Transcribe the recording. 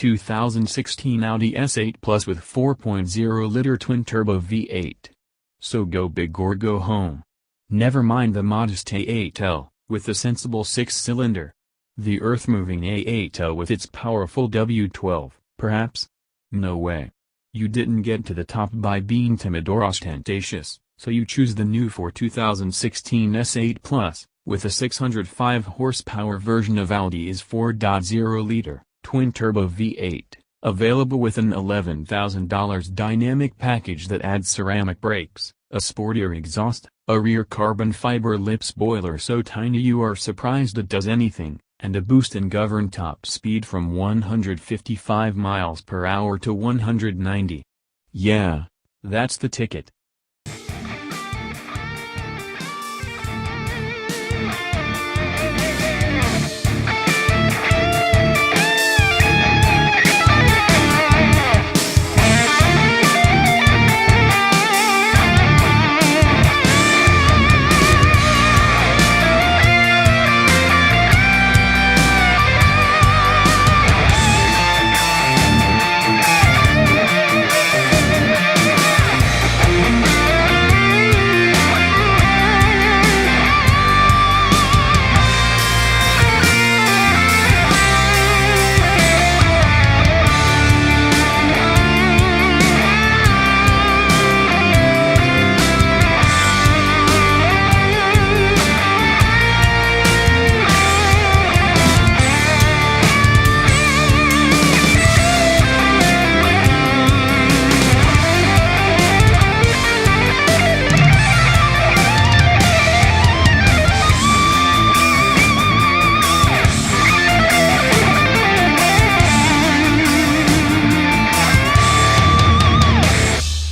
2016 Audi S8 Plus with 4.0-liter twin-turbo V8. So go big or go home. Never mind the modest A8L, with the sensible 6-cylinder. The earth-moving A8L with its powerful W12, perhaps? No way. You didn't get to the top by being timid or ostentatious, so you choose the new 2016 S8 Plus, with a 605 horsepower version of Audi's 4.0-liter twin-turbo V8, available with an $11,000 dynamic package that adds ceramic brakes, a sportier exhaust, a rear carbon fiber lip spoiler so tiny you are surprised it does anything, and a boost and govern top speed from 155 miles per hour to 190. Yeah, that's the ticket.